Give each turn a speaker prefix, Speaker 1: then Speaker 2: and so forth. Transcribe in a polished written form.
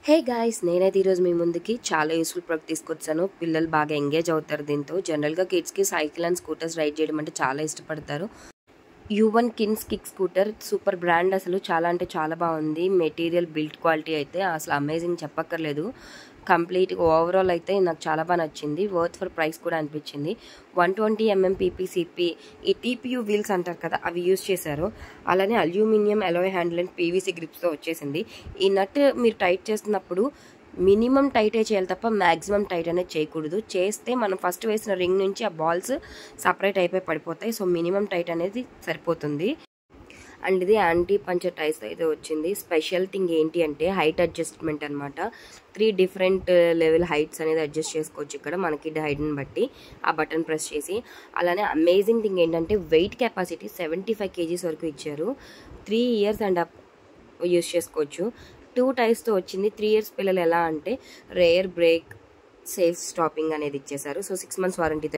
Speaker 1: Hey guys, నేనైతే ఈరోజు మీ ముందుకి చాలా యూస్ఫుల్ ప్రోడక్ట్ తీసుకొచ్చాను. పిల్లలు బాగా ఎంగేజ్ అవుతారు దీంతో. జనరల్గా కిడ్స్కి సైకిల్ అండ్ స్కూటర్స్ రైడ్ చేయడం అంటే చాలా ఇష్టపడతారు. U1 kins kick scooter super brand, అసలు చాలా అంటే చాలా బాగుంది. మెటీరియల్ బిల్డ్ క్వాలిటీ అయితే అసలు అమేజింగ్, చెప్పక్కర్లేదు. కంప్లీట్ ఓవరాల్ అయితే నాకు చాలా బాగా నచ్చింది. వర్త్ ఫర్ ప్రైస్ కూడా అనిపించింది. 120mm PPCP ఈ TPU వీల్స్ అంటారు కదా, అవి యూజ్ చేశారు. అలానే aluminium Alai handle and PVC గ్రిప్స్తో వచ్చేసింది. ఈ నట్ మీరు టైట్ చేస్తున్నప్పుడు మినిమం టైటే చేయాలి తప్ప మ్యాక్సిమం టైట్ అనేది చేయకూడదు. చేస్తే మనం ఫస్ట్ వేసిన రింగ్ నుంచి ఆ బాల్స్ సపరేట్ అయిపోయి పడిపోతాయి. సో మినిమం టైట్ అనేది సరిపోతుంది. అండ్ ఇది యాంటీ పంచర్ టైర్స్ అయితే వచ్చింది. స్పెషల్ థింగ్ ఏంటి అంటే హైట్ అడ్జస్ట్మెంట్ అనమాట. 3 డిఫరెంట్ లెవెల్ హైట్స్ అనేది అడ్జస్ట్ చేసుకోవచ్చు ఇక్కడ మనకి హైట్ని బట్టి ఆ బటన్ ప్రెస్ చేసి. అలానే అమేజింగ్ థింగ్ ఏంటంటే వెయిట్ కెపాసిటీ 75 kgs వరకు ఇచ్చారు. 3 years అండ్ అప్ యూస్ చేసుకోవచ్చు. 2 టైర్స్తో వచ్చింది. 3 years పిల్లలు ఎలా అంటే రేర్ బ్రేక్, సేఫ్ స్టాపింగ్ అనేది ఇచ్చేసారు. So 6 months warranty